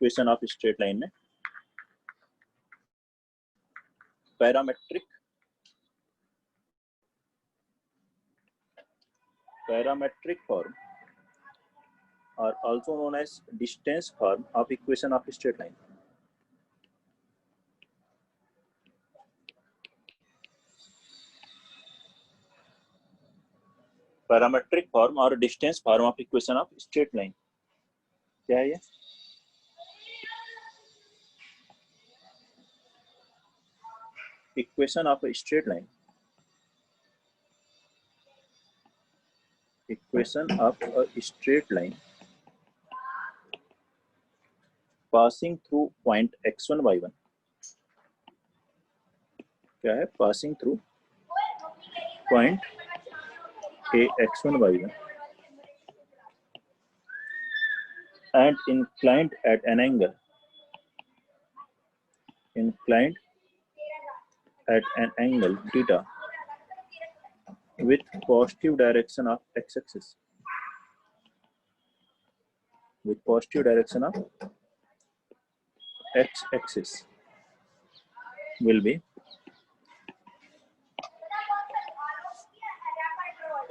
Equation of straight line में parametric form are also known as distance form of equation of straight line. Parametric form और distance form of equation of straight line क्या है ये? Equation of straight line, equation of a straight line passing through point x1 y1 क्या है? Passing through point a x1 y1 and inclined at an angle theta with positive direction of x-axis, will be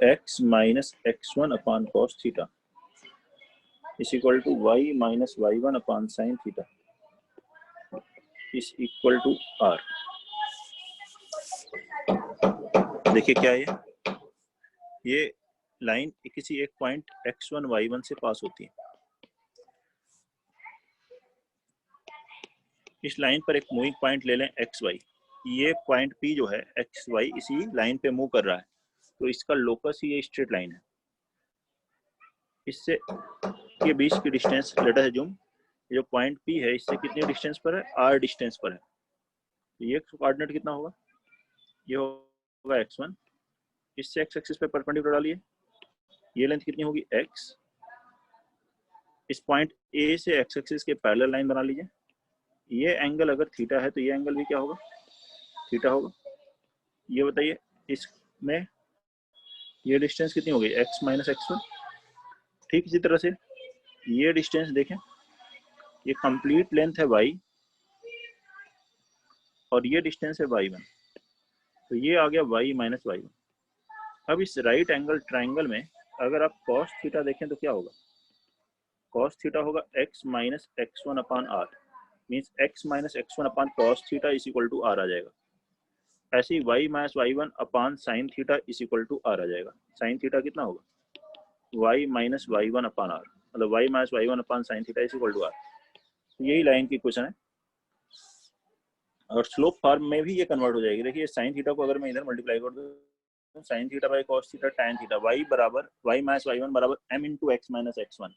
x minus x1 upon cos theta is equal to y minus y1 upon sin theta is equal to r. देखिए क्या है ये line किसी एक point x1 y1 से पास होती है। इस लाइन पर एक मूविंग पॉइंट ले लें xy, ये पॉइंट P जो है xy इसी लाइन पे मूव कर रहा है, तो इसका लोकस ही ये स्ट्रेट लाइन है। इससे के बीच की डिस्टेंस लेट अस अज्यूम जो पॉइंट P है इससे कितनी डिस्टेंस पर है? r डिस्टेंस पर है। तो ये कोऑर्डिनेट कितना होगा? ये होगा x1, इससे x एक्सिस पे परपेंडिकुलर डालिए, ये लेंथ कितनी होगी x, इस पॉइंट A से x एक्सिस के पैरेलल लाइन बना लीजिए। ये एंगल अगर थीटा है तो ये एंगल भी क्या होगा? थीटा होगा। ये बताइए इसमें ये डिस्टेंस कितनी होगी? x minus x1। ठीक इसी तरह से ये डिस्टेंस देखें, ये कंप्लीट लेंथ है y और ये डिस्टेंस है y1, तो ये आ गया y माइनस y1। अब इस राइट एंगल ट्राइंगल में अगर आप cos थीटा देखें तो क्या होगा? cos थीटा होगा x minus x1 upon r, means x minus x1 upon cos theta is equal to r आ जाएगा। ऐसे ही y minus y1 upon sin theta is equal to r आ जाएगा। sin थीटा कितना होगा? y minus y1 upon r, मतलब y minus y1 upon sin theta is equal to r। यही लाइन की इक्वेशन है और स्लोप फॉर्म में भी ये कन्वर्ट हो जाएगी। देखिए sin थीटा को अगर मैं इधर मल्टीप्लाई कर दूं तो sin theta by cos theta tan theta, y बराबर y माइनस y1 बराबर m into x minus x1।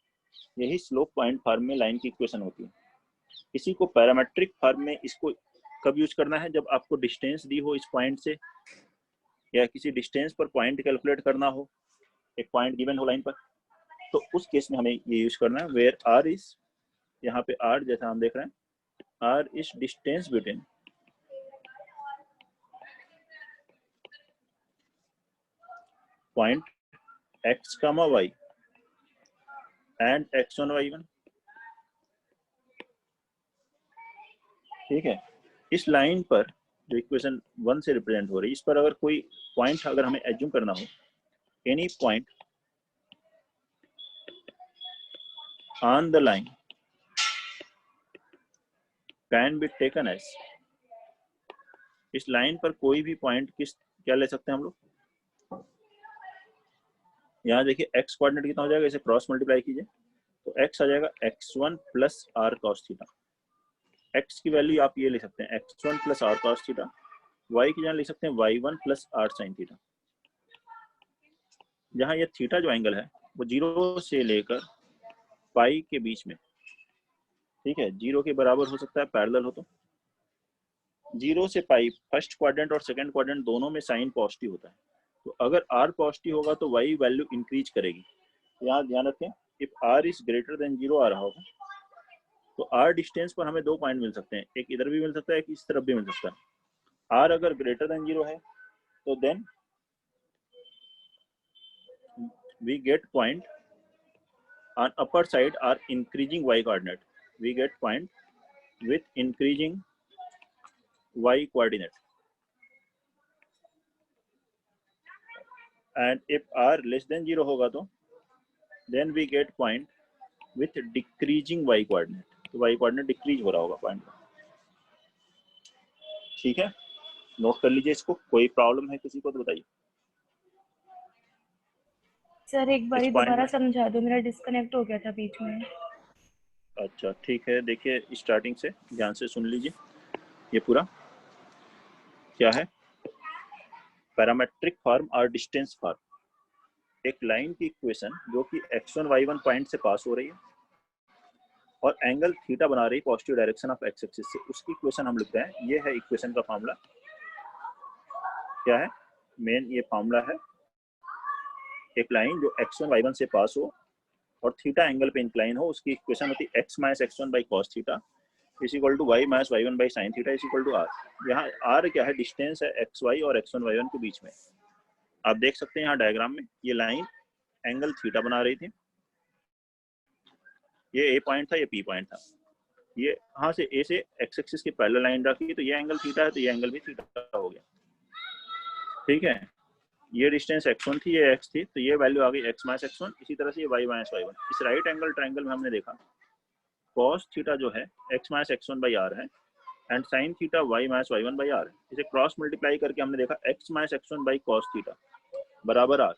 यही स्लोप पॉइंट फॉर्म में लाइन की इक्वेशन होती है। इसी को पैरामेट्रिक फॉर्म में इसको कब यूज करना है? जब आपको डिस्टेंस दी हो इस पॉइंट से, या किसी डिस्टेंस पर पॉइंट कैलकुलेट करना हो, एक पॉइंट गिवन हो लाइन पर, तो उस केस में हमें ये यूज करना है वेयर r इज, यहाँ पे r जैसा हम देख रहे हैं, r is distance between point x कमा y एंड x1 y1। ठीक है, इस लाइन पर जो इक्वेशन 1 से रिप्रेजेंट हो रही है, इस पर अगर कोई पॉइंट अगर हमें एज्यूम करना हो, any point on the line can be taken as, इस लाइन पर कोई भी पॉइंट क्या ले सकते हैं हम लोग? यहाँ देखिए x कोऑर्डिनेट कितना हो जाएगा, इसे क्रॉस मल्टीप्लाई कीजिए तो x आ जाएगा x1 plus r cos theta. x की वैल्यू आप ये ले सकते हैं x1 plus r cos theta, y की जगह लिख सकते हैं y1 plus r sin theta. जहाँ ये थीटा जो एंगल है वो 0 से लेकर पाई के बीच में, ठीक है, 0 के बराबर हो सकता है पैरेलल हो तो। 0 से पाई फर्स्ट क्वाड्रेंट और सेकंड क्वाड्रेंट दोनों में साइन पॉजिटिव होता है, तो अगर r पॉजिटिव होगा तो y वैल्यू इंक्रीज करेगी। यहाँ ध्यान रखें, if r is greater than 0 आ रहा होगा तो r डिस्टेंस पर हमें दो पॉइंट मिल सकते हैं, एक इधर भी मिल सकता है, एक इस तरफ भी मिल सकता है। r अगर ग्रेटर देन 0 है तो then we get point on upper side are increasing y coordinate, we get point with increasing y coordinate, and if r less than 0 होगा तो then we get point with decreasing y coordinate, तो y coordinate decrease हो रहा होगा point. ठीक है, note कर लीजिए इसको। कोई प्रॉब्लम है किसी को तो बताइए। सर एक बार दोबारा समझा दो, मेरा डिस्कनेक्ट हो गया था बीच में। अच्छा ठीक है, देखिए स्टार्टिंग से ध्यान से सुन लीजिए। ये पूरा क्या है, पैरामेट्रिक फॉर्म और डिस्टेंस फॉर्म। एक लाइन की इक्वेशन जो कि x1 y1 पॉइंट से पास हो रही है और एंगल थीटा बना रही है positive direction of x axis से, उसकी इक्वेशन हम लिखते हैं। ये है इक्वेशन का फॉर्मूला। क्या है मेन, ये फॉर्मूला है। एक लाइन जो x1 y1 से पास हो और थीटा एंगल पे इंक्लाइन हो, उसकी इक्वेशन होती है x minus x1 by cos theta is equal to y minus y1 by sine theta is equal to r। यहाँ r क्या है, डिस्टेंस है xy और x1 y1 के बीच में। आप देख सकते हैं यहाँ डायग्राम में ये लाइन एंगल थीटा बना रही थी। ये a पॉइंट था, ये p पॉइंट था। ये यहाँ से a से x एक्सिस की पैरेलल लाइन रखी, तो ये एंगल थीटा है, तो ये एंगल भी थीटा हो गया। ठीक है, ये डिस्टेंस x1 थी, ये x थी, तो ये वैल्यू आ गई x माइनस x1। इसी तरह से ये y माइनस y1। इस राइट एंगल ट्रायंगल में हमने देखा cos थीटा जो है x minus x1 by R है and sin theta y minus y1 by R है। इसे क्रॉस मल्टीप्लाई करके हमने देखा x minus x1 by cos theta बराबर r,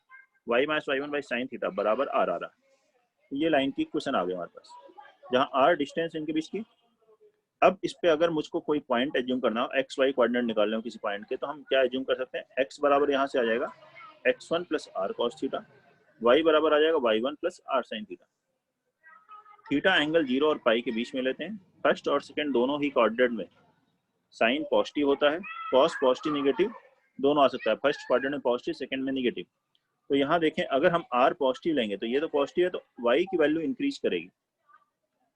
y minus y1 by sin theta बराबर r आ रहा है। ये लाइन की इक्वेशन आ गई हमारे पास, जहाँ r डिस्टेंस इनके बीच की। अब इस पे अगर मुझको कोई पॉइंट एज्यूम करना हो, एक्स वाई कोऑर्डिनेट निकालने हो किसी पॉइंट के, तो हम क्या एज्यूम कर सकते हैं, x बराबर यहाँ से आ जाएगा x1 plus r cos theta, y बराबर आ जाएगा y1 plus r sine theta. Theta angle 0 और पाई के बीच में लेते हैं। फर्स्ट और सेकंड दोनों ही कोऑर्डिनेट में साइन पॉजिटिव होता है, कॉस पॉजिटिव निगेटिव दोनों आ सकता है। फर्स्ट कोऑर्डिनेट में पॉजिटिव, सेकंड में निगेटिव। तो यहाँ देखें, अगर हम r पॉजिटिव लेंगे तो ये तो पॉजिटिव है, तो y की वैल्यू इंक्रीज करेगी।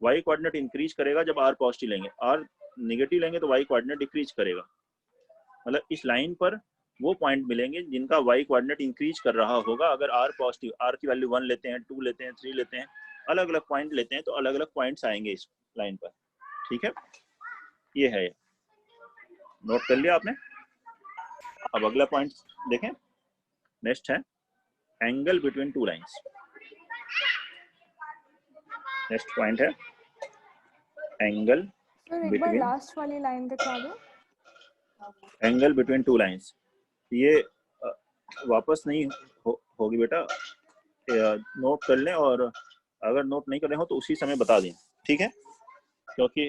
y कोऑर्डिनेट इंक्रीज करेगा जब r पॉजिटिव लेंगे, r नेगेटिव लेंगे तो y कोऑर्डिनेट डिक्रीज करेगा। मतलब इस लाइन पर वो पॉइंट मिलेंगे जिनका y कोऑर्डिनेट इंक्रीज कर रहा होगा। अगर r पॉजिटिव, r की वैल्यू 1 लेते हैं, 2 लेते हैं, 3 लेते हैं, अलग अलग पॉइंट लेते हैं, तो अलग अलग पॉइंट्स आएंगे इस लाइन पर। ठीक है, ये है, नोट कर लिया आपने। अब अगला पॉइंट देखें, नेक्स्ट है angle between two lines. Next point है एंगल बिटवीन, लास्ट वाली लाइन दिखा दो, एंगल बिटवीन टू लाइंस। ये वापस नहीं होगी बेटा, नोट कर लें, और अगर नोट नहीं कर रहे हो तो उसी समय बता दें। ठीक है, क्योंकि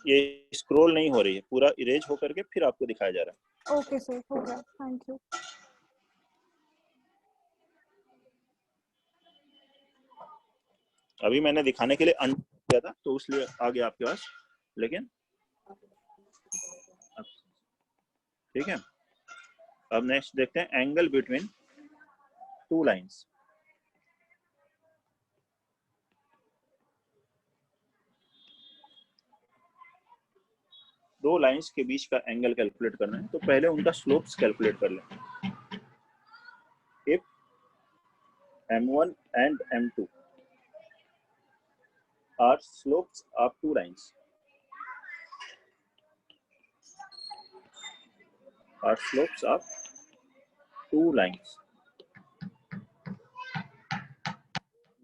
ये स्क्रॉल नहीं हो रही है, पूरा इरेज होकर के फिर आपको दिखाया जा रहा है। ओके सर, हो गया, थैंक यू। अभी मैंने दिखाने के लिए अन किया था, तो इसलिए आ गया आपके पास, लेकिन ठीक है। अब नेक्स्ट देखते हैं एंगल बिटवीन टू लाइंस। दो लाइंस के बीच का एंगल कैलकुलेट करना है, तो पहले उनका स्लोप्स कैलकुलेट कर लें। If m1 and m2 are slopes of two lines, are slopes of two lines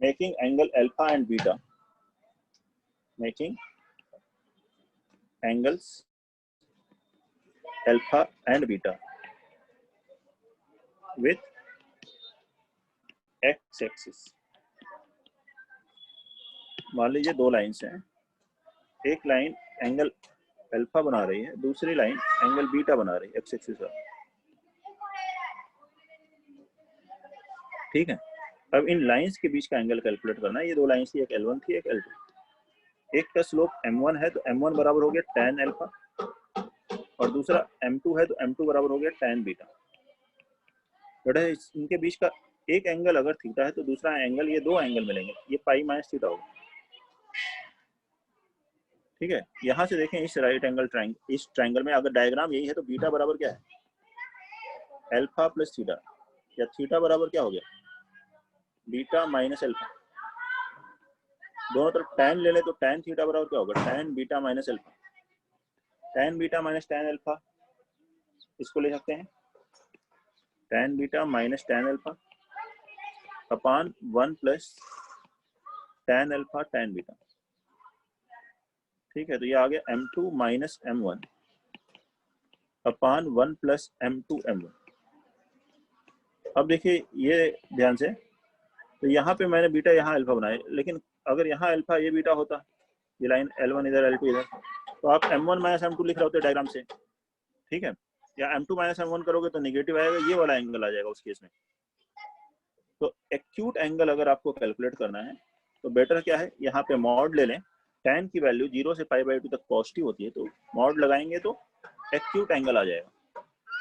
making angle alpha and beta, making angles alpha and beta with x axis। मान लीजिए दो लाइंस हैं, एक लाइन एंगल अल्फा बना रही है, दूसरी line angle beta बना रही है एक्स एक्सिस पर। ठीक है, अब इन लाइंस के बीच का एंगल कैलकुलेट करना है। ये दो लाइंस थी, एक L1 थी, एक L2। एक का स्लोप m1 है, तो m1 बराबर हो गया tan अल्फा, और दूसरा m2 है, तो m2 बराबर हो गया tan बीटा। बेटा इनके बीच का एक एंगल अगर थीटा है, तो दूसरा एंगल, ये दो एंगल मिलेंगे, ये पाई माइनस थीटा होगा। ठीक है, यहाँ से देखें इस राइट एंगल ट्रायंगल, इस ट्रायंगल में अगर डायग्राम यही है, तो बीटा बराबर क्या है, अल्फा प्लस थीटा, या थीटा बराबर क्या हो गया, बीटा माइनस अल्फा। दोनों तरफ tan ले ले तो tan थीटा बराबर क्या होगा, tan beta minus alpha, tan beta minus tan alpha, इसको ले सकते हैं tan beta minus tan alpha upon 1 plus tan alpha tan beta. ठीक है, तो ये आ गया m2 minus m1 upon 1 plus m2 m1। अब देखिए ये ध्यान से, तो यहाँ पे मैंने बीटा यहाँ अल्फा बनाया, लेकिन अगर यहाँ अल्फा ये बीटा होता, ये लाइन L1 इधर L2 इधर, तो आप m1 माइनस m2 लिख रहे होते डायग्राम से। ठीक है, या m2 माइनस m1 करोगे तो नेगेटिव आएगा, ये वाला एंगल आ जाएगा उस केस में। तो एक्यूट एंगल अगर आपको कैलकुलेट करना है तो बेटर क्या है, यहाँ पे मॉड ले लें, tan की वैल्यू 0 से π/2 तक पॉजिटिव होती है, तो मॉड लगाएंगे तो एक्यूट एंगल आ जाएगा।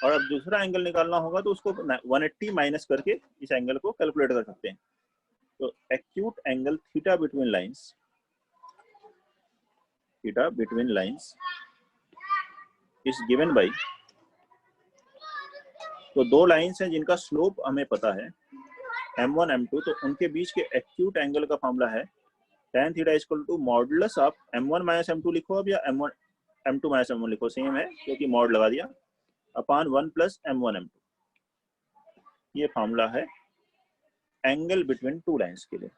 और अब दूसरा एंगल निकालना होगा तो उसको 180 माइनस करके इस एंगल को कैलकुलेट कर सकते हैं। तो acute angle theta between lines is given by, तो दो लाइंस हैं जिनका स्लोप हमें पता है m1 m2, तो उनके बीच के एक्यूट एंगल का फॉर्मूला है tan theta equal to modulus of m1 minus m2 लिखो अब, या m2 माइनस m1 लिखो, सेम है क्योंकि मॉड लगा दिया, अपॉन 1 प्लस m1 m2। ये फॉर्मूला है एंगल बिटवीन टू लाइंस के लिए।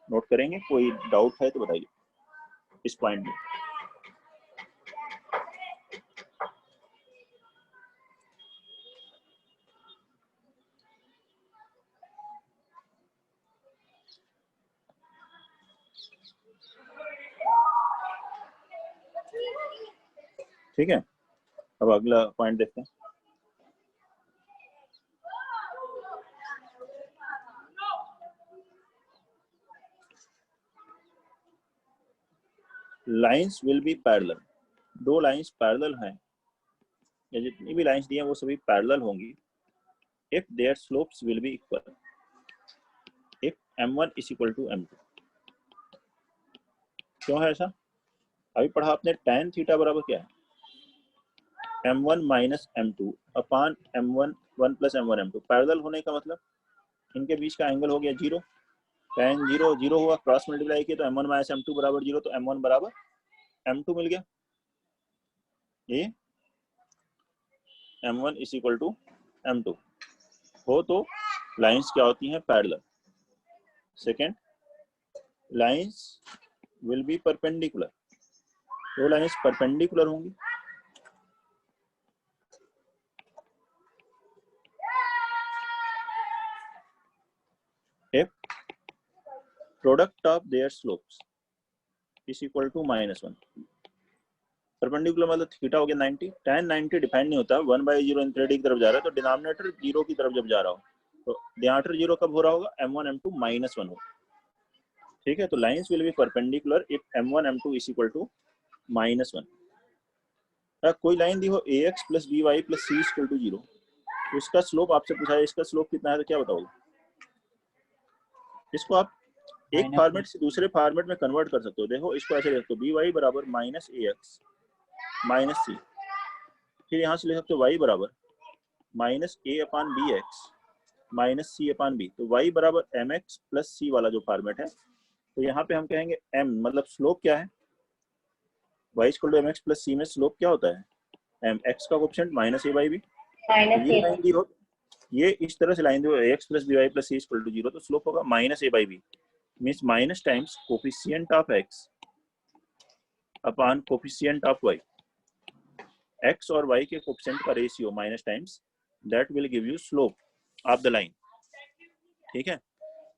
नोट करेंगे, कोई डाउट है तो बताइए इस पॉइंट में। ठीक है, अब अगला पॉइंट देखते हैं। लाइंस विल बी पैरेलल, दो लाइंस पैरेलल हैं, या जितनी भी लाइंस दी हैं वो सभी पैरेलल होंगी if their slopes will be equal, if m1 is equal to m2। क्यों है ऐसा, अभी पढ़ा आपने, tan थीटा बराबर क्या है, m1 minus m2 upon m1 1 plus m1 m2। Parallel होने का मतलब इनके बीच का एंगल हो गया 0, tan 0 0 हुआ, क्रॉस मल्टीप्लाई किया तो m1 माइनस m2 बराबर 0, तो m1 बराबर m2 मिल गया। ये m1 is equal to m2 हो तो लाइंस क्या होती हैं, parallel. Second, lines will be perpendicular, दो लाइंस परपेंडिकुलर होंगी। If product of their slopes is equal to -1, perpendicular मतलब थीटा हो गया 90, tan 90 डिफाइन नहीं होता, 1/0 इंफिनिटी की तरफ जा रहा है, तो डिनोमिनेटर 0 की तरफ जब जा रहा हो तो डिनोमिनेटर 0 कब हो रहा होगा, m1 m2 -1 हो। ठीक है, तो lines will be perpendicular if m1 m2 is equal to -1। कोई लाइन दी हो ax plus by plus c equal to 0, इसका स्लोप आपसे पूछा है, इसका स्लोप कितना है तो क्या बताओगे। इसको आप एक फॉर्मेट से दूसरे फॉर्मेट में कन्वर्ट कर सकते हो। देखो इसको ऐसे लिख दो, by बराबर माइनस ax माइनस सी, फिर यहाँ से ले सकते हो y बराबर minus a upon b x minus c upon b, तो y बराबर एम एक्स प्लस सी वाला जो फॉर्मेट है, तो यहाँ पे हम कहेंगे m मतलब स्लोप क्या है, y equal to M x plus C में स्लोप क्या होता है, एम एक्स का coefficient minus a by B. ये लाइन दी हो, ये इस तरह से लाइन दी हो ax plus B Y plus C equal to 0, तो स्लोप होगा minus a by B, means minus times coefficient of x upon coefficient of y। x और y के कोफिशिएंट का ratio minus times, that will give you slope of the line. ठीक है,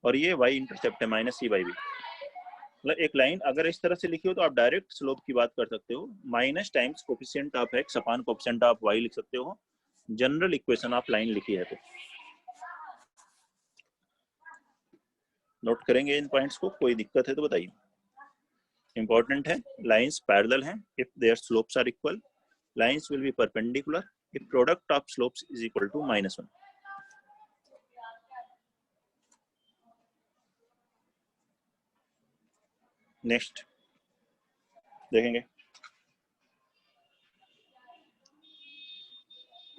और ये y intercept है minus C by B. मतलब एक लाइन अगर इस तरह से लिखी हो तो आप डायरेक्ट स्लोप की बात कर सकते हो, minus times coefficient of x upon coefficient of y लिख सकते हो, जनरल इक्वेशन ऑफ लाइन लिखी है तो। नोट करेंगे इन पॉइंट्स को, कोई दिक्कत है तो बताइए। इंपॉर्टेंट है, लाइंस पैरेलल हैं if their slopes are equal, lines will be perpendicular if product of slopes is equal to -1। Next देखेंगे,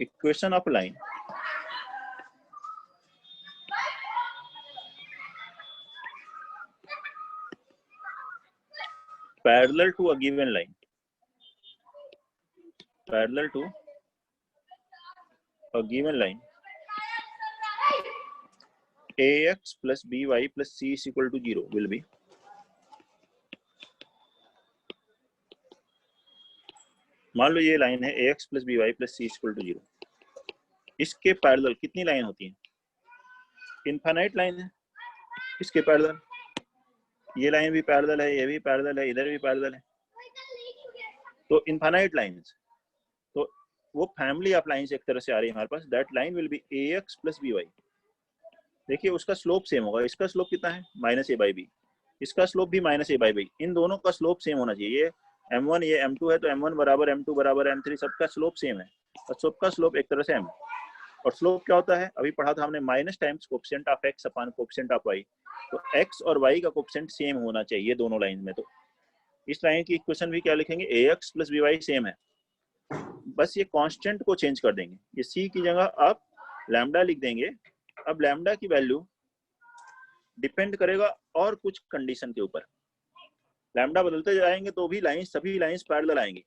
equation of line. parallel to a given line, parallel to a given line, ax plus by plus c is equal to 0 will be, मान लो ये line है ax plus by plus c is equal to 0, इसके parallel कितनी line होती है? Infinite line है इसके parallel, ये लाइन भी पैरेलल है, ये भी पैरेलल है, इधर भी पैरेलल है, तो इनफाइनाइट लाइंस, तो वो फैमिली ऑफ लाइंस एक तरह से आ रही है हमारे पास, that line will be ax plus by। देखिए उसका स्लोप सेम होगा, इसका स्लोप कितना है -a/b, इसका स्लोप भी -a/b, इन दोनों का स्लोप सेम होना चाहिए। ये m1 ये m2 है तो m1 बराबर m2 बराबर m3, सबका स्लोप सेम है, और सबका स्लोप एक तरह से m, और स्लोप क्या होता है अभी पढ़ा था हमने, minus times coefficient of x upon coefficient of y, तो x और y का कोएफिशिएंट सेम होना चाहिए दोनों लाइन में। तो इस लाइन की इक्वेशन भी क्या लिखेंगे, ax plus by सेम है, बस ये कांस्टेंट को चेंज कर देंगे, ये c की जगह आप लैम्डा लिख देंगे। अब लैम्डा की वैल्यू डिपेंड करेगा और कुछ कंडीशन के ऊपर, लैम्डा बदलते जाएंगे तो भी लाइन सभी लाइंस पैरेलल आएंगी,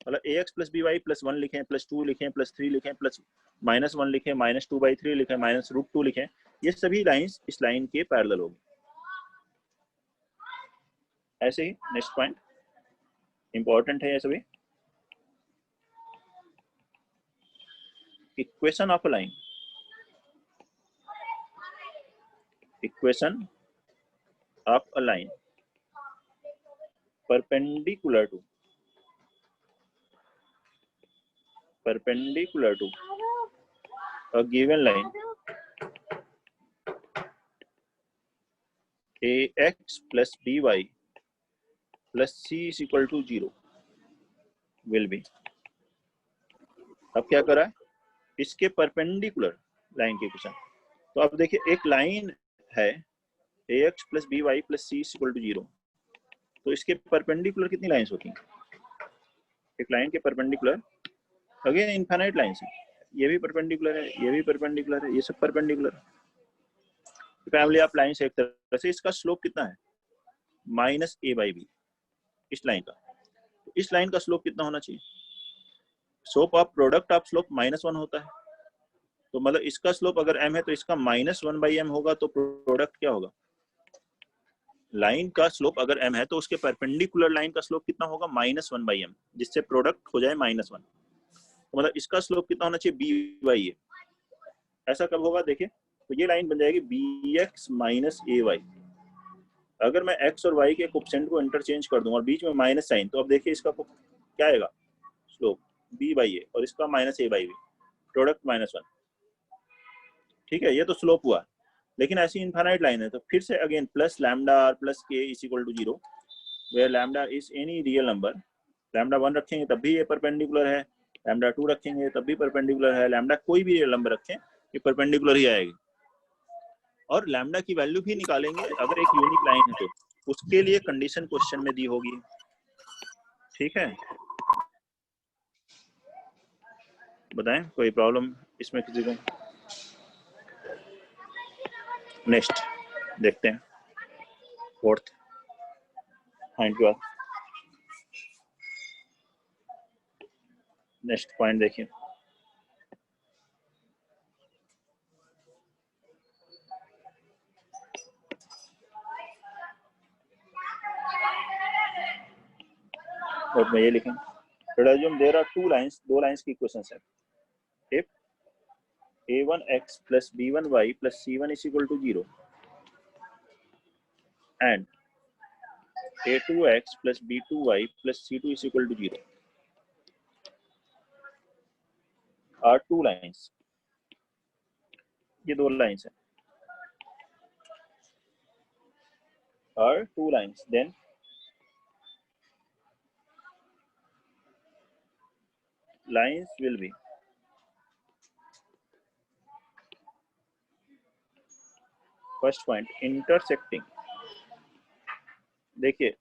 मतलब ax plus by plus 1 लिखें, plus 2 लिखें, plus 3 लिखें, plus -1 लिखें, -2/3 लिखें, -√2 लिखें, ये सभी लाइंस इस लाइन के पैरेलल होगी। ऐसे ही नेक्स्ट पॉइंट इंपॉर्टेंट है ये सभी, equation of a line, equation of a line perpendicular to a given line ax plus by plus c is equal to 0 will be। अब क्या करा है, इसके परपेंडिकुलर लाइन के क्वेश्चन, तो अब देखिए एक लाइन है ax plus by plus c is equal to 0, तो इसके परपेंडिकुलर कितनी लाइंस होती हैं, एक लाइन के परपेंडिकुलर, अगेन इनफाइनाइट लाइंस है, ये भी परपेंडिकुलर है, ये भी परपेंडिकुलर है, ये सब परपेंडिकुलर है, फैमिली ऑफ लाइंस एक तरह से। इसका स्लोप कितना है -a/b, इस लाइन का, तो इस लाइन का स्लोप कितना होना चाहिए, slope of product of slope -1 होता है, तो मतलब इसका स्लोप अगर m है तो इसका -1/m होगा, तो प्रोडक्ट क्या होगा, लाइन का स्लोप अगर m है तो उसके परपेंडिकुलर लाइन का स्लोप कितना होगा -1/m, जिससे प्रोडक्ट हो जाए -1, तो मतलब इसका स्लोप कितना होना चाहिए b/a। ऐसा कब होगा, देखिए तो ये लाइन बन जाएगी bx minus ay। अगर मैं x और y के कोएफिशिएंट को इंटरचेंज कर दूं और बीच में माइनस साइन, तो अब देखिए इसका क्या आएगा स्लोप b/a, और इसका -a/b, प्रोडक्ट -1, ठीक है, ये तो स्लोप हुआ। लेकिन ऐसी इनफाइनाइट लाइन है तो फिर से again plus lambda r plus k is equal to 0, where lambda is any real number, lambda 1 रखेंगे तब भी ये परपेंडिकुलर है, लैम्डा 2 रखेंगे तब भी परपेंडिकुलर है, लैम्डा कोई भी रियल नंबर रखें ये परपेंडिकुलर ही आएगी। और लैम्डा की वैल्यू भी निकालेंगे अगर एक यूनिक लाइन है तो, उसके लिए कंडीशन क्वेश्चन में दी होगी, ठीक है। बताएं कोई प्रॉब्लम इसमें किसी को? नेक्स्ट देखते हैं, फोर्थ पॉइंट के बाद नेक्स्ट पॉइंट देखिए, और मैं ये लिखें, देयर आर टू लाइंस, दो लाइंस की क्वेश्चंस है, if a1x plus b1y plus c1 is equal to 0 and a2x plus b2y plus c2 is equal to 0 are two lines, ये दो लाइंस है, are two lines, then lines will be first point intersecting. देखिए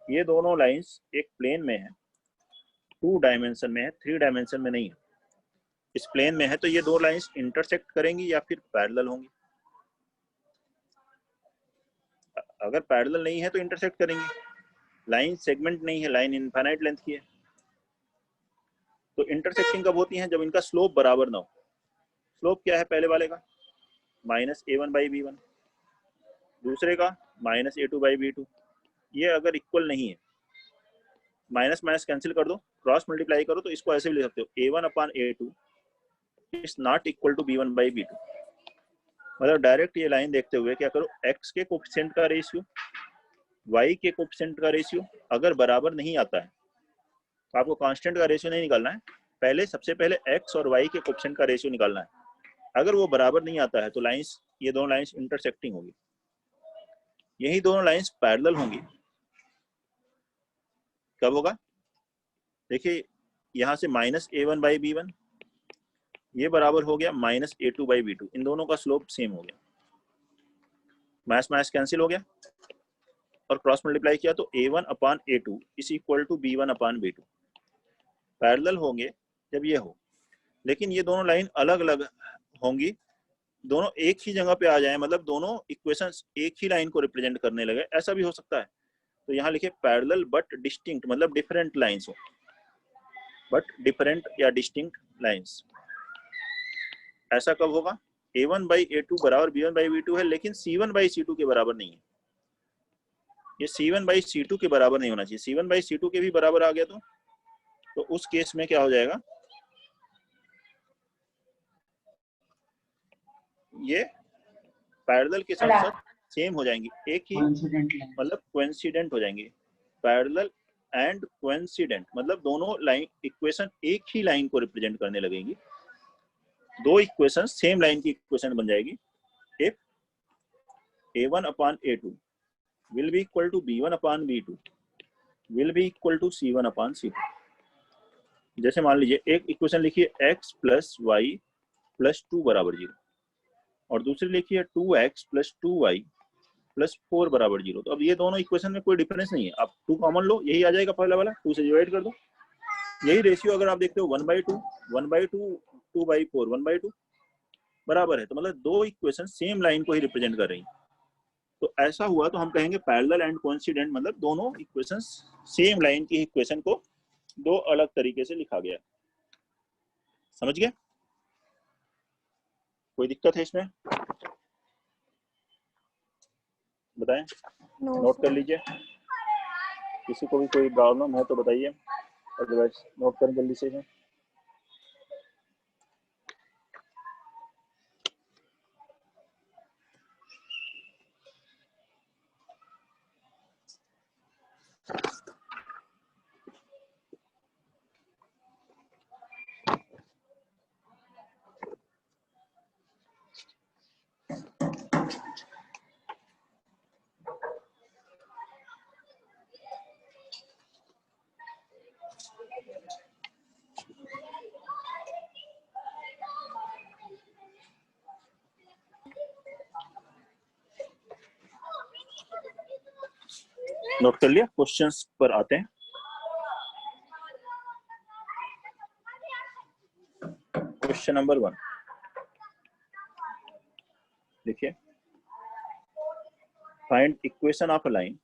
ये दोनों lines एक plane में है, 2 dimension में है, 3 डायमेंशन में नहीं है, इस प्लेन में है, तो ये दो लाइंस इंटरसेक्ट करेंगी या फिर पैरेलल होंगी, अगर पैरेलल नहीं है तो इंटरसेक्ट करेंगी, लाइन सेगमेंट नहीं है, लाइन इनफाइनाइट लेंथ की है। तो इंटरसेक्टिंग कब होती है? जब इनका स्लोप बराबर ना हो। स्लोप क्या है पहले वाले का? -a1/b1, दूसरे का -a2/b2। ये अगर इक्वल नहीं है, माइनस माइनस कैंसिल कर दो, क्रॉस मल्टीप्लाई करो, तो इसको ऐसे भी लिख सकते हो, a1/a2 is not equal to b1/b2। मतलब डायरेक्ट ये लाइन देखते हुए क्या करो, x के कोफिशिएंट का रेशियो, y के कोफिशिएंट का रेशियो अगर बराबर नहीं आता है तो आपको कांस्टेंट का रेशियो नहीं निकालना है, पहले सबसे पहले x और y के कोफिशिएंट का रेशियो निकालना है। अगर वो बराबर नहीं आता है तो लाइंस, ये दोनों लाइंस इंटरसेक्टिंग होगी, यही दोनों लाइंस पैरेलल होंगी। कब होगा? देखिए यहाँ से -a1/b1 ये बराबर हो गया -a2/b2, इन दोनों का स्लोप सेम हो गया, माइनस माइनस कैंसिल हो गया और क्रॉस मल्टीप्लाई किया तो a1/a2 is equal to b1/b2। Parallel होंगे जब ये हो, लेकिन ये दोनों लाइन अलग अलग होंगी, दोनों एक ही जगह पे आ जाए, मतलब दोनों इक्वेशंस एक ही लाइन को रिप्रेजेंट करने लगे, ऐसा भी हो सकता है। तो यहाँ लिखे पैरेलल बट डिस्टिंक्ट, मतलब डिफरेंट लाइंस हो, बट डिफरेंट या डिस्टिंक्ट लाइंस। ऐसा कब होगा? a1/a2 बराबर b1/b2 है, लेकिन c1/c2 के बराबर नहीं है। ये c1/c2 के बराबर नहीं होना चाहिए, c1/c2 के भी बराबर आ गया तो उस केस में क्या हो जाएगा, ये पैरेलल के साथ साथ सेम हो जाएंगी, एक ही मतलब कोइंसिडेंट हो जाएंगे। पैरेलल एंड कोइंसिडेंट मतलब दोनों लाइन इक्वेशन एक ही लाइन को रिप्रेजेंट करने लगेंगी, दो इक्वेशन सेम लाइन की इक्वेशन बन जाएगी। If a1/a2 will be equal to b1/b2 will be equal to c1/c2। जैसे मान लीजिए एक इक्वेशन लिखिए x + y + 2 = 0 और दूसरी लिखिए 2x + 2y + 4 = 0। तो अब ये दोनों इक्वेशन में कोई डिफरेंस नहीं है, आप 2 कॉमन लो, यही आ जाएगा पहला वाला, 2 से डिवाइड कर दो। यही रेशियो अगर आप देखते हो 1/2 1/2 2/4 1/2 बराबर है, तो मतलब दो इक्वेशन सेम लाइन को ही रिप्रेजेंट कर रही हैं। तो ऐसा हुआ तो हम कहेंगे पैरेलल एंड कोइंसिडेंट, मतलब दोनों इक्वेशंस सेम लाइन की इक्वेशन को दो अलग तरीके से लिखा गया। समझ गए? कोई दिक्कत है इसमें? बताएं, नोट कर लीजिए, किसी को भी कोई प्रॉब्लम है तो बताइए, अदरवाइज नोट करें जल्दी से। नोट कर लिया? क्वेश्चंस पर आते हैं। क्वेश्चन नंबर 1 देखिए, find equation of a line,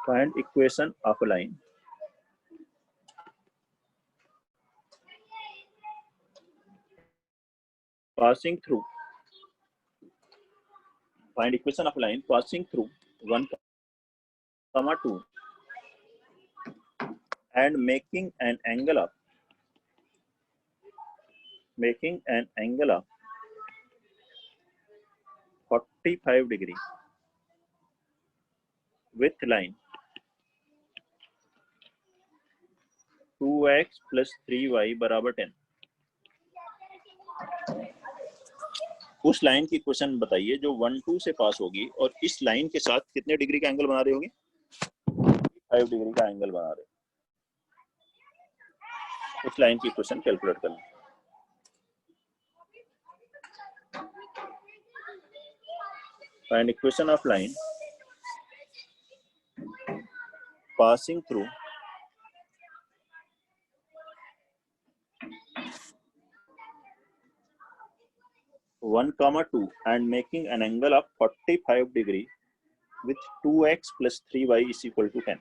find equation of a line passing through, find equation of a line passing through 1, 2 and making an angle of 45 degree with line 2x + 3y = 10। उस line की question बताइए जो 1, 2 से पास होगी और इस line के साथ कितने डिग्री का एंगल बना रही होगी? 5 डिग्री का एंगल बना रहे। उस लाइन की क्वेश्चन कैलकुलेट करना। Find equation of line passing through 1, 2 and making an angle of 45 degree with 2x plus 3y is equal to 10.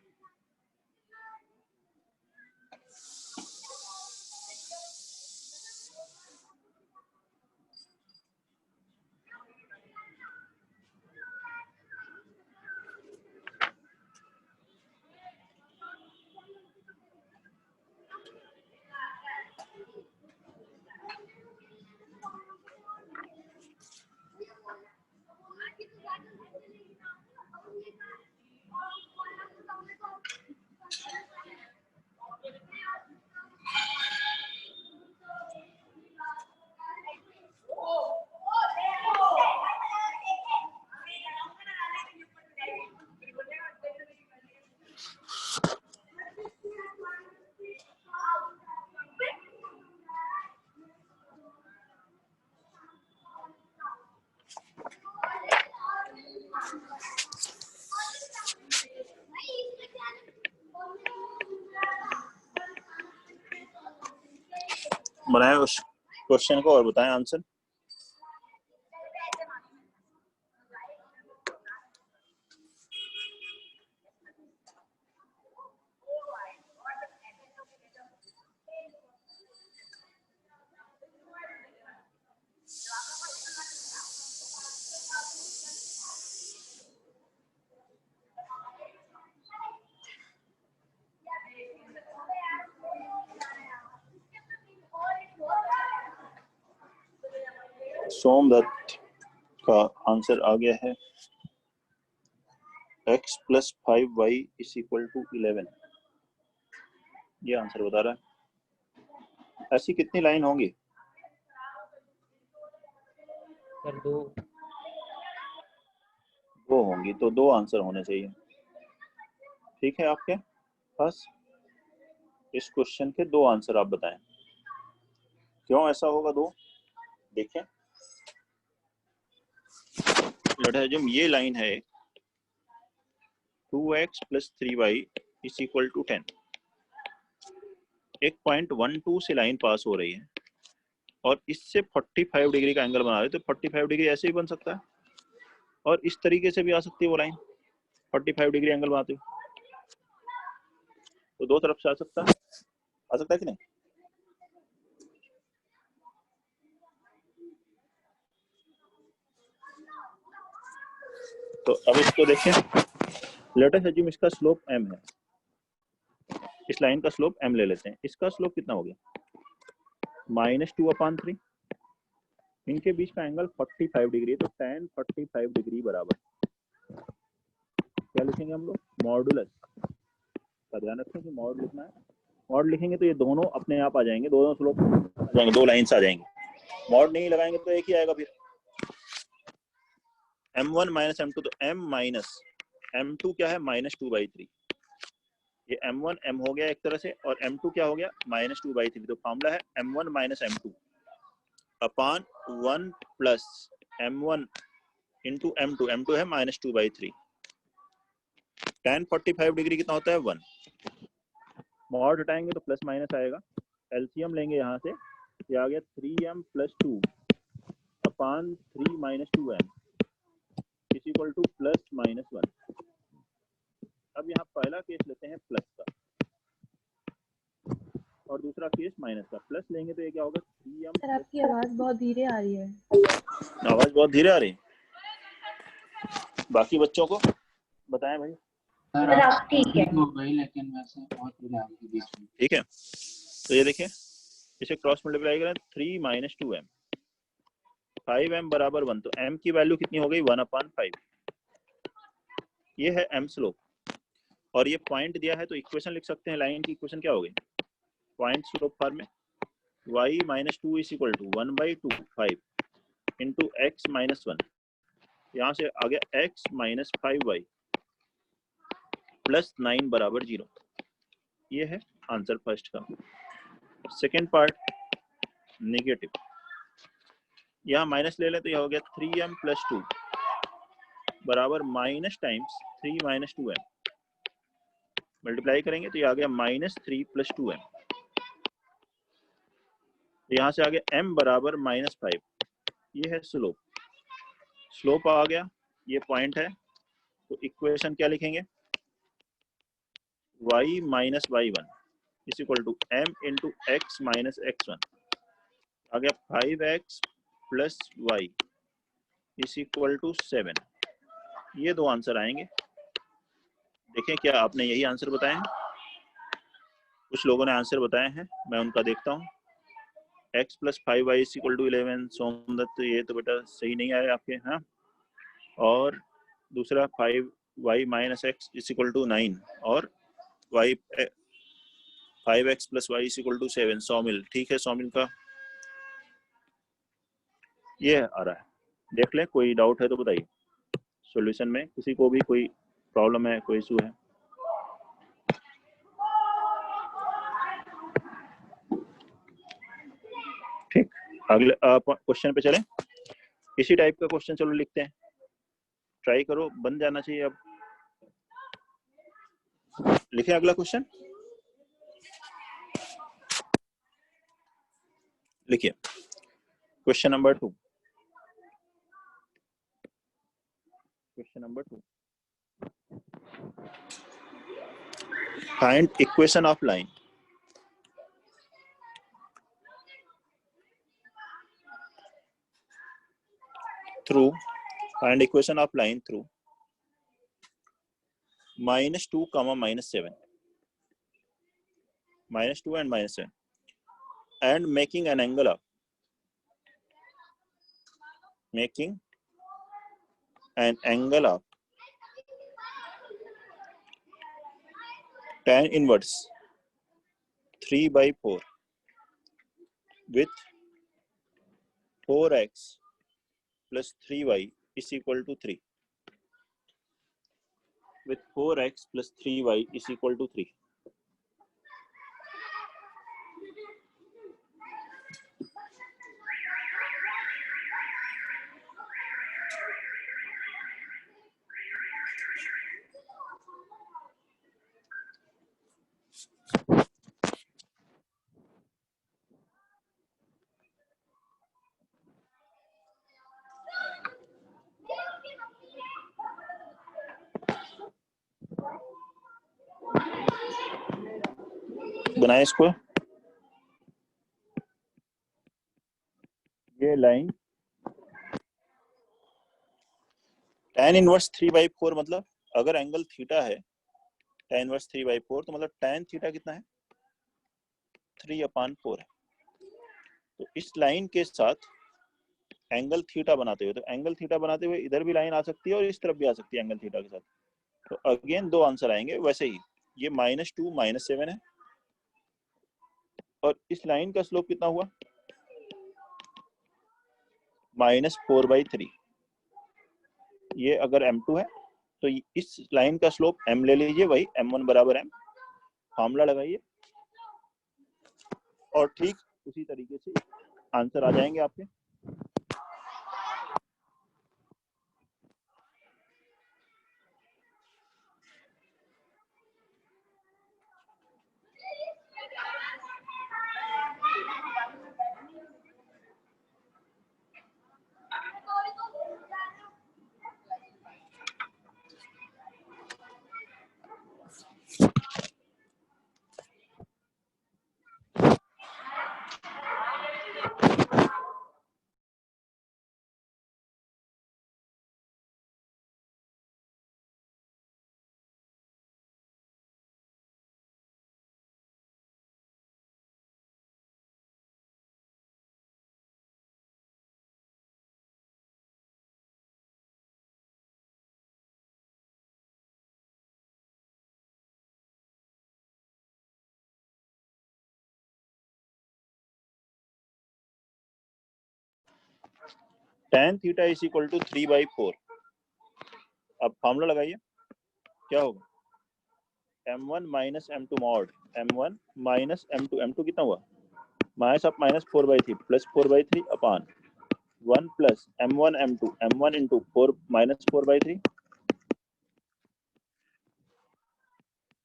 बनाए उस क्वेश्चन को और बताएं आंसर। सोमदत्त का आंसर आ गया है x plus 5y is equal to 11। ये आंसर बता रहा है। ऐसी कितनी लाइन होंगी सर? दो होंगी, तो दो आंसर होने चाहिए। ठीक है, आपके पास इस क्वेश्चन के दो आंसर आप बताएं। क्यों ऐसा होगा दो? देखें, लेट ये लाइन है 2x plus 3y is equal to 10। एक 0.12 से लाइन पास हो रही है और इससे 45 डिग्री का एंगल बना रहे, तो 45 डिग्री ऐसे ही बन सकता है और इस तरीके से भी आ सकती है वो लाइन 45 डिग्री एंगल बनाते हुए। तो दो तरफ से आ सकता है कि नहीं? तो अब इसको देखें, लेट अस अज्यूम इसका स्लोप m है, इस लाइन का स्लोप m ले लेते हैं। इसका स्लोप कितना हो गया? -2/3। इनके बीच का एंगल 45 डिग्री है, तो tan 45 डिग्री बराबर क्या लिखेंगे हम लोग? मॉडुलस का ध्यान रखें कि मॉड लिखना है। मॉड लिखेंगे तो ये दोनों अपने आप आ जाएंगे, दोनों स्लोप आ जाएंगे, दो लाइंस आ जाएंगे। मॉड नहीं लगाएंगे तो एक ही आएगा फिर m1 माइनस m2, तो m माइनस m2 क्या है? -2/3। ये m1 m हो गया एक तरह से, और m2 क्या हो गया? -2/3। तो फॉर्मूला है m1 minus m2 upon 1 plus m1 into m2। m2 है -2/3। tan 45 डिग्री कितना होता है? 1। मॉड हटाएंगे तो प्लस माइनस आएगा, एलसीएम लेंगे यहाँ से, ये आ गया 3m + 2 upon 3 - 2m is equal to +-1। अब यहाँ पहला केस लेते हैं प्लस का और दूसरा केस माइनस का। प्लस लेंगे तो ये क्या होगा? 3m। सर आपकी आवाज बहुत धीरे आ रही है। आवाज बहुत धीरे आ रही है? बाकी बच्चों को बताएं भाई। सर आप ठीक है हो गई, लेकिन वैसे बहुत धीरे आ रही है। ठीक है, तो ये देखिए, इसे क्रॉस मल्टीप्लाई करें 3 - 2m, 5m बराबर 1। तो m की वैल्यू कितनी हो गई? 1/5। ये है m स्लोप, और ये पॉइंट दिया है तो इक्वेशन लिख सकते हैं। लाइन की इक्वेशन क्या हो गई? पॉइंट स्लोप फॉर्म में y - 2 is equal to 1/2 5 into x - 1। यहाँ से आ गया x - 5y + 9 बराबर 0। ये है आंसर फर्स्ट का। सेकेंड पार्ट नेगेटिव, यहाँ माइनस ले लें तो यह हो गया 3m + 2 बराबर माइनस टाइम्स 3 - 2m। मल्टीप्लाई करेंगे तो ये आ गया -3 + 2m। यहाँ से आ गया m बराबर -5। ये है स्लोप। स्लोप आ गया, ये पॉइंट है, तो इक्वेशन क्या लिखेंगे, y minus y1 is equal to m into x minus x1 आ गया 5x plus y is equal to 7। ये दो आंसर आएंगे। देखें क्या आपने यही आंसर बताए हैं? कुछ लोगों ने आंसर बताए हैं, मैं उनका देखता हूँ। x plus 5y is equal to 11, Somdatt ये तो बेटा सही नहीं आया आपके। हाँ, और दूसरा 5y minus x is equal to 9 और 5x plus y is equal to 7। Saumil, ठीक है, सौमिल का ये आ रहा है। देख लें, कोई डाउट है तो बताइए। सॉल्यूशन में किसी को भी कोई प्रॉब्लम है, कोई इशू है? ठीक, अगले क्वेश्चन पे चलें। इसी टाइप का क्वेश्चन चलो लिखते हैं, ट्राई करो, बन जाना चाहिए। अब लिखें अगला क्वेश्चन, लिखिए question number 2। Question number 2, find equation of line through, find equation of line through -2, -7, -2 and -7, and making an angle of tan inverse 3/4 with 4x plus 3y is equal to 3, with 4x plus 3y is equal to 3. बनाए इसको, ये line tan inverse 3/4 मतलब अगर angle theta है tan inverse 3/4 तो मतलब tan theta कितना है, 3/4 है। तो इस लाइन के साथ एंगल थीटा बनाते हुए, तो एंगल थीटा बनाते हुए इधर भी लाइन आ सकती है और इस तरफ भी आ सकती है एंगल थीटा के साथ। तो अगेन दो आंसर आएंगे। वैसे ही ये -2 -7 है और इस लाइन का स्लोप कितना हुआ, -4/3। ये अगर m2 है तो इस लाइन का स्लोप m ले लीजिए, वही m1 बराबर m, फार्मूला लगाइए और ठीक उसी तरीके से आंसर आ जाएंगे आपके। tan theta is equal to 3/4। अब फार्मूला लगाइए, क्या होगा, m1 minus m2 mod m1 minus m2, m2 कितना हुआ, -4/3 प्लस 4/3 अपान 1 plus m1 m2, m1 into 4 -4/3,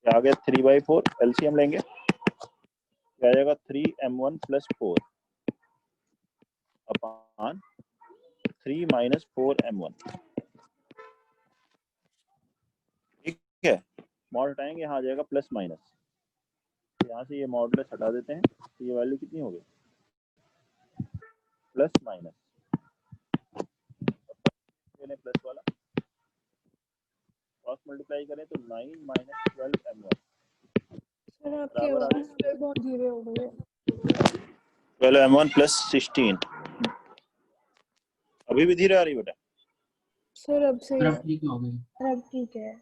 आ गया 3/4। एलसीएम लेंगे क्या आ जाएगा, 3m1 प्लस 4 अपान 3 - 4m1। है, मॉड हटाएंगे, यहाँ आ जाएगा प्लस माइनस, यहाँ से ये मॉडुलस हटा देते हैं तो ये वैल्यू कितनी होगी, प्लस माइनस, प्लस वाला क्रॉस मल्टीप्लाई करें तो 9 माइनस 12 m1 सर आपकी बराबर आ आवाज बहुत धीरे हो गई है। 12 m1 प्लस 16। अभी भी धीरे आ रही बेटा? सर अब सही है। ठीक हो गई। अब ठीक है।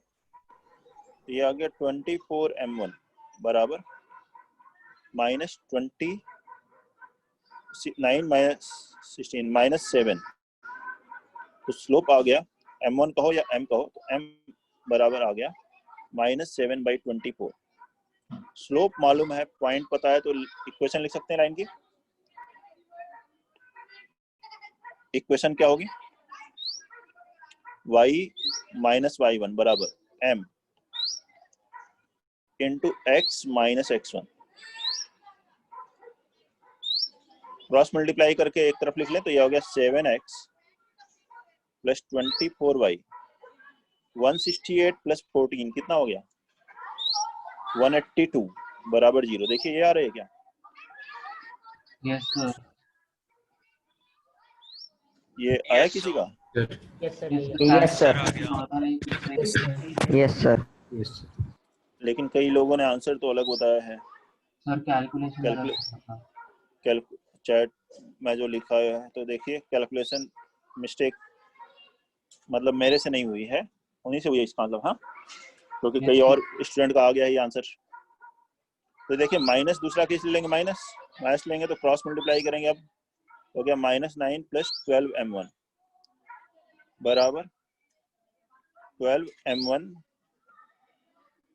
तो ये आ गया 24 m1 बराबर माइनस 9 माइनस 16 माइनस 7। तो स्लोप आ गया, m1 कहो या m कहो, तो m बराबर आ गया माइनस 7/24। स्लोप मालूम है, पॉइंट पता है, तो इक्वेशन लिख सकते हैं लाइन की। इक्वेशन क्या होगी, y माइनस y1 बराबर m into x minus x1। Cross multiply करके एक तरफ लिख लें तो यह हो गया 7x प्लस 24y 168 प्लस 14 कितना हो गया 182 बराबर 0। देखिए ये आ रहे है क्या? Yes sir. ये आया किसी का? Yes sir. Yes sir. Yes sir. लेकिन कई लोगों ने आंसर तो अलग बताया है। सर कैलकुलेशन चैट में जो लिखा है तो देखिए कैलकुलेशन मिस्टेक मतलब मेरे से नहीं हुई है, उन्हीं से हुई है इसका मतलब। हाँ, क्योंकि कई और स्टूडेंट का आ गया है ये आंसर। तो देखिए माइनस दूसरा किस लेंगे, माइनस लेंगे तो क्रॉस मल्टीप्लाई करेंगे। अब हो गया -9 प्लस 12 m1 बराबर 12 m1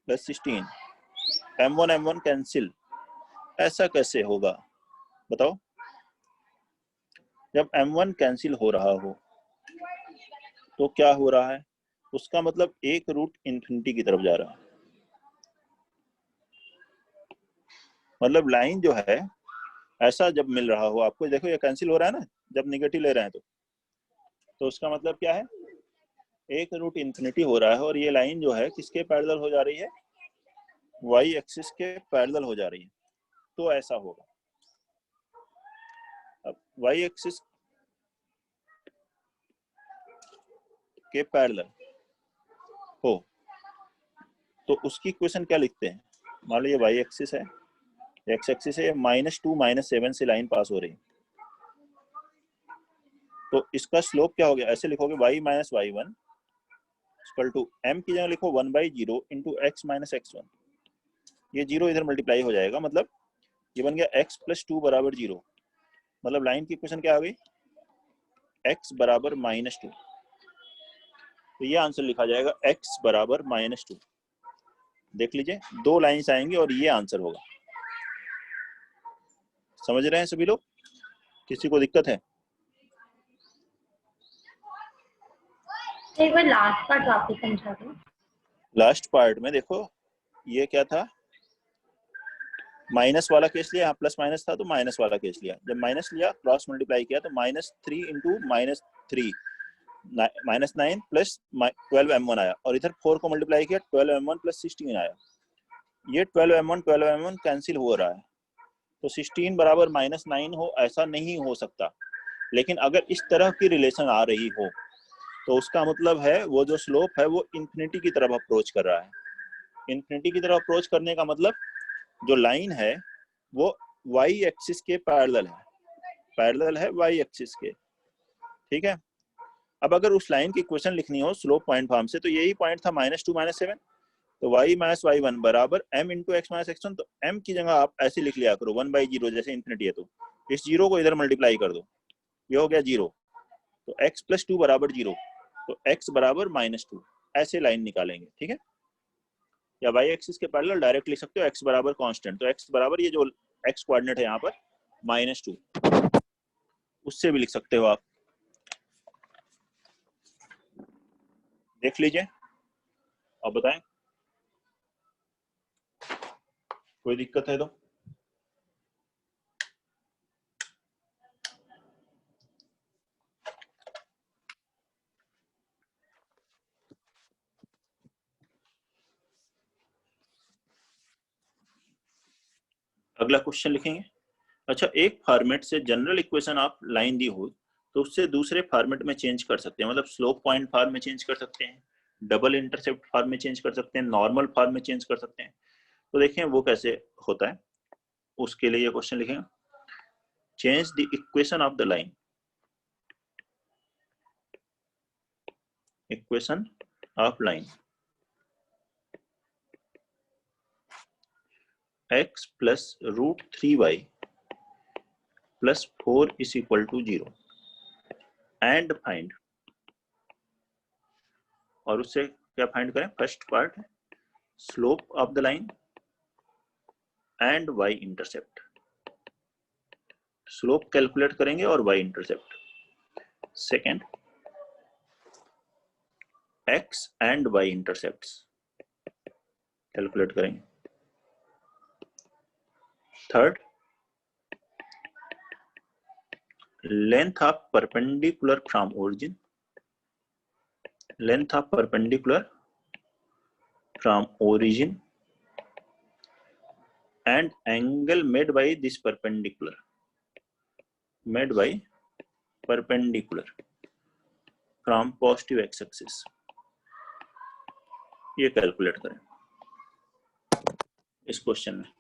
प्लस 16। m1 कैंसिल, ऐसा कैसे होगा बताओ? जब m1 कैंसिल हो रहा हो तो क्या हो रहा है, उसका मतलब एक रूट इन्फिनिटी की तरफ जा रहा है। मतलब लाइन जो है ऐसा जब मिल रहा हो आपको, देखो ये कैंसिल हो रहा है ना, जब निगेटिव ले रहे हैं तो उसका मतलब क्या है, एक रूट इन्फिनिटी हो रहा है और ये लाइन जो है किसके पैरेलल हो जा रही है, वाई एक्सिस के पैरेलल हो जा रही है। तो ऐसा होगा, अब वाई एक्सिस के पैरेलल हो तो उसकी इक्वेशन क्या लिखते हैं। मान लो ये वाई एक्सिस है, एक्स एक्सिस है, -2 -7 से लाइन पास हो रही है, तो इसका स्लोप क्या हो गया, ऐसे लिखोगे y minus y1 equal to m की जगह लिखो 1/0 इंटू x माइनस x1। ये 0 इधर मल्टीप्लाई हो जाएगा, मतलब ये बन गया x प्लस 2 बराबर 0। मतलब लाइन की इक्वेशन क्या आ गई, x बराबर -2। तो ये आंसर लिखा जाएगा x बराबर -2। देख लीजिए दो लाइन्स आएंगी और ये आंसर होगा। समझ रहे हैं सभी लोग? किसी को दिक्कत है? एक बार लास्ट पार्ट वापस समझा दो। लास्ट पार्ट में देखो ये क्या था, माइनस वाला केस लिया, यहाँ प्लस माइनस था तो माइनस वाला केस लिया। जब माइनस लिया क्रॉस मल्टीप्लाई किया तो -3 इंटू -3 -9 प्लस 12 m1 आया, और इधर 4 को मल्टीप्लाई किया 12 m1 प्लस 16 आया। ये 12 m1 कैंसिल हो रहा है तो 16 बराबर -9 हो, ऐसा नहीं हो सकता। लेकिन अगर इस तरह की रिलेशन आ रही हो तो उसका मतलब है वो जो स्लोप है वो इन्फिनिटी की तरफ अप्रोच कर रहा है। इन्फिनिटी की तरफ अप्रोच करने का मतलब जो लाइन है वो वाई एक्सिस के पैरेलल है वाई एक्सिस के, ठीक है। अब अगर उस लाइन की इक्वेशन लिखनी हो स्लोप पॉइंट फॉर्म से तो यही पॉइंट था -2 -7, तो y माइनस y1 बराबर m into x minus x1। तो m की जगह आप ऐसे लिख लिया करो 1/0, जैसे इन्फिनिटी है तो इस 0 को इधर मल्टीप्लाई कर दो, ये हो गया 0। तो x प्लस 2 बराबर 0, तो x बराबर -2, ऐसे लाइन निकालेंगे, ठीक है। या y एक्सिस के पैरेलल डायरेक्ट लिख सकते हो x बराबर कांस्टेंट, तो x बराबर ये जो x कोऑर्डिनेट है यहाँ पर -2, उससे भी लिख सकते हो आप। देख लीजिए और बताएं कोई दिक्कत है तो। अगला क्वेश्चन लिखेंगे। अच्छा, एक फॉर्मेट से जनरल इक्वेशन आप लाइन दी हो तो उससे दूसरे फॉर्मेट में चेंज कर सकते हैं, मतलब स्लोप पॉइंट फॉर्म में चेंज कर सकते हैं, डबल इंटरसेप्ट फॉर्म में चेंज कर सकते हैं, नॉर्मल फॉर्म में चेंज कर सकते हैं। तो देखें वो कैसे होता है, उसके लिए ये क्वेश्चन लिखेंगे। Change the equation of the line, equation of line x plus root 3y plus 4 is equal to 0 and find, और उससे क्या फाइंड करें, first part slope of the line and y intercept. Slope calculate करेंगे और y intercept. Second x and y intercepts calculate करेंगे। Third length of perpendicular from origin, length of perpendicular from origin and angle made by this perpendicular from positive x-axis, ये calculate करें इस question में।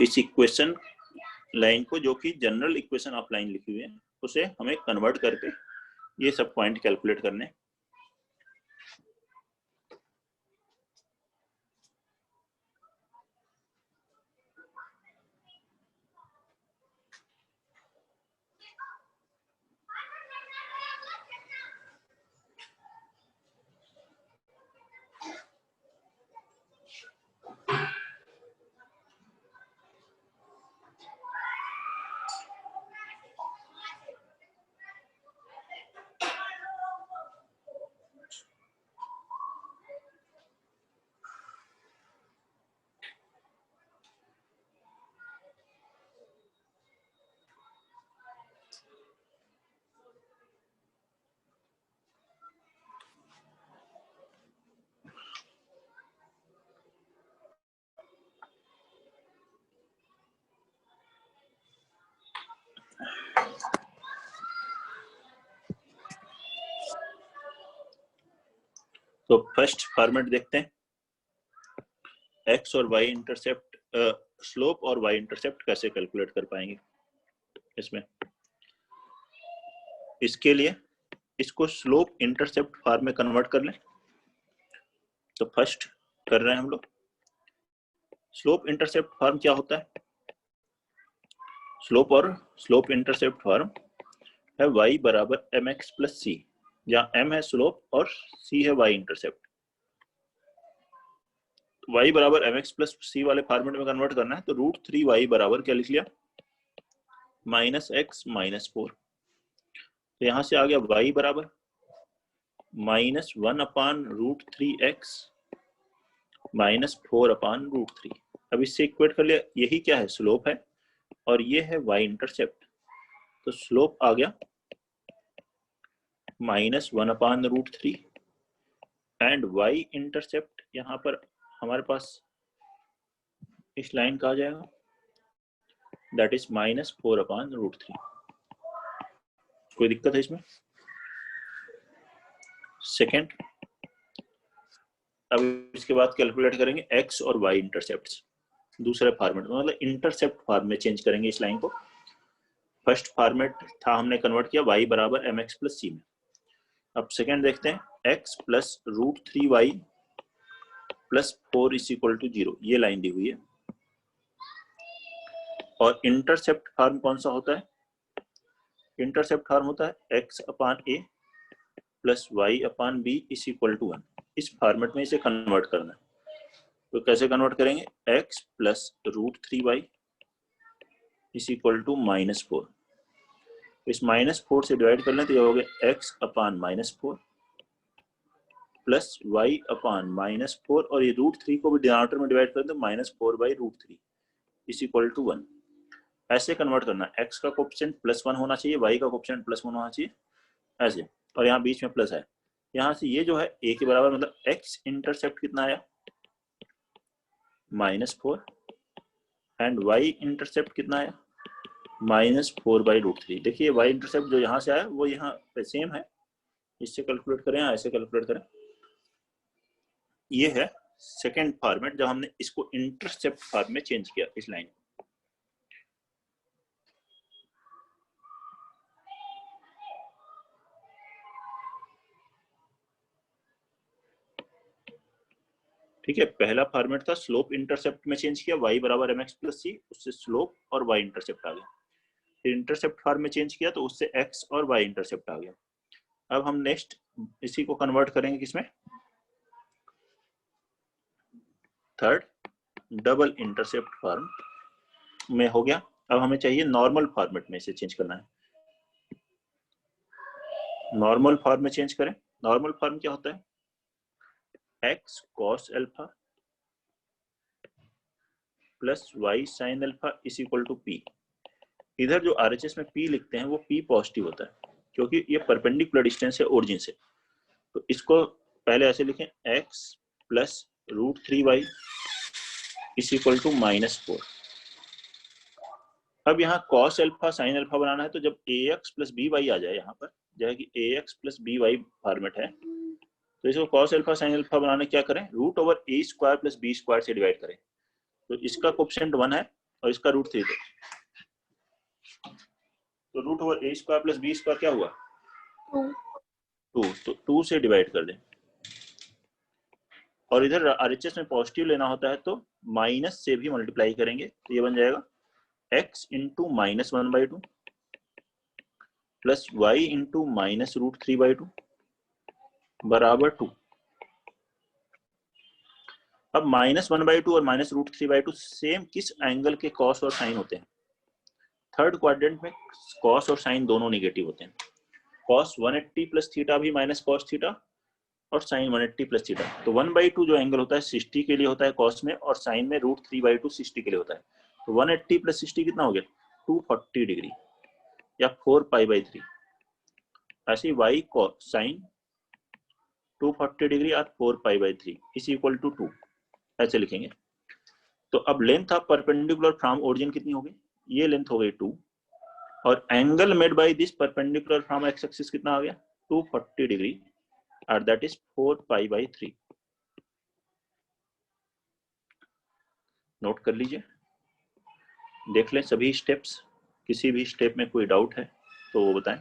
इस equation line को, जो कि general equation of line लिखी हुई है, उसे हमें कन्वर्ट करके ये सब पॉइंट कैलकुलेट करने। तो फर्स्ट फॉर्मेट देखते हैं, एक्स और वाई इंटरसेप्ट, स्लोप और वाई इंटरसेप्ट कैसे कैलकुलेट कर पाएंगे इसमें। इसके लिए इसको स्लोप इंटरसेप्ट फॉर्म में कन्वर्ट कर लें। तो फर्स्ट कर रहे हैं हम लोग। स्लोप इंटरसेप्ट फॉर्म क्या होता है? स्लोप इंटरसेप्ट फॉर्म है y बराबर mx प्लस सी, जहाँ m है स्लोप और c है y इंटरसेप्ट। y बराबर mx प्लस सी वाले फॉर्मेट में कन्वर्ट करना है, तो √3y बराबर क्या लिख लिया, -x -4। तो यहां से आ गया y बराबर -1/√3x -4/√3। अब इससे इक्वेट कर लिया, यही क्या है, स्लोप है और ये है y इंटरसेप्ट। तो स्लोप आ गया -1/√3 एंड y इंटरसेप्ट यहाँ पर हमारे पास इस लाइन का आ जाएगा, दैट इज -4/√3। कोई दिक्कत है इसमें? सेकेंड, अब इसके बाद कैलकुलेट करेंगे x और y इंटरसेप्ट्स दूसरे फॉर्मेट में, मतलब इंटरसेप्ट फॉर्म में चेंज करेंगे इस लाइन को। फर्स्ट फॉर्मेट था, हमने कन्वर्ट किया y बराबर mx प्लस सी में। अब सेकेंड देखते हैं, x plus √3y plus 4 is equal to 0, ये लाइन दी हुई है। और इंटरसेप्ट फॉर्म कौन सा होता है? इंटरसेप्ट फॉर्म होता है x/a plus y/b is equal to 1। इस फॉर्मेट में इसे कन्वर्ट करना है। तो कैसे कन्वर्ट करेंगे, x plus √3y is equal to -4। इस -4 से डिवाइड कर लें तो ये हो गया x अपान -4 प्लस y अपान -4, और ये √3 को भी डिनोमिनेटर में डिवाइड कर दें -4/√3 इज इक्वल टू 1। ऐसे कन्वर्ट करना है, x का कोएफिशिएंट +1 होना चाहिए, y का कोएफिशिएंट +1 होना चाहिए, ऐसे, और यहाँ बीच में प्लस है। यहाँ से ये जो है a के बराबर, मतलब x इंटरसेप्ट कितना आया -4 एंड y इंटरसेप्ट कितना आया -4/√3। देखिए y इंटरसेप्ट जो यहाँ से आया वो यहाँ पे सेम है, इससे कैलकुलेट करें, ऐसे कैलकुलेट करें। ये है सेकेंड फॉर्मेट जब हमने इसको इंटरसेप्ट फॉर्म में चेंज किया इस लाइन। ठीक है, पहला फॉर्मेट था स्लोप इंटरसेप्ट में चेंज किया, y बराबर mx प्लस c, उससे स्लोप और y इंटरसेप्ट आ गया। फिर इंटरसेप्ट फॉर्म में चेंज किया तो उससे x और y इंटरसेप्ट आ गया। अब हम नेक्स्ट इसी को कन्वर्ट करेंगे किसमें, थर्ड डबल इंटरसेप्ट फॉर्म में हो गया। अब हमें चाहिए नॉर्मल फॉर्मेट में इसे चेंज करना है। नॉर्मल फॉर्म में चेंज करें। नॉर्मल फॉर्म क्या होता है, x cos alpha plus y sin alpha is equal to p। इधर जो RHS में p लिखते हैं वो p पॉजिटिव होता है क्योंकि ये परपेंडिकुलर डिस्टेंस है ओरिजिन से। तो इसको पहले ऐसे लिखें, x plus √3y is equal to -4। अब यहाँ cos अल्फा sin अल्फा बनाना है, तो जब ax प्लस by आ जाए, यहाँ पर जैसे कि ax प्लस by फॉर्मेट है, तो इसको cos अल्फा sin अल्फा बनाने क्या करें, √a² प्लस b² से डिवाइड करें। तो इसका कोएफिशिएंट 1 है और इसका √3 है, तो √a² प्लस b² क्या हुआ 2, तो 2 से डिवाइड कर दें। और इधर RHS में पॉजिटिव लेना होता है तो माइनस से भी मल्टीप्लाई करेंगे, तो ये बन जाएगा x into -1/2 plus y into -√3/2 बराबर 2। अब -1/2 और -√3/2 सेम किस एंगल के कॉस और साइन होते हैं, थर्ड क्वाड्रेंट में कॉस और साइन दोनों नेगेटिव होते हैं। कॉस 180 प्लस थीटा भी माइनस कॉस थीटा, और साइन 180 प्लस थीटा। तो 1/2 जो एंगल होता है 60 के लिए होता है कॉस में, और साइन में √3/2 60 के लिए होता है। तो 180 प्लस 60 कितना हो गया, 240 डिग्री या 4π/3। ऐसे ही y को साइन 240 डिग्री और 4π/3 इज इक्वल टू 2, ऐसे लिखेंगे। तो अब length of perpendicular from origin कितनी हो गई, ये लेंथ हो गई 2, और angle made by this perpendicular from x axis कितना आ गया 240 डिग्री, और दैट इज 4π/3। नोट कर लीजिए, देख लें सभी स्टेप्स, किसी भी स्टेप में कोई डाउट है तो वो बताएं।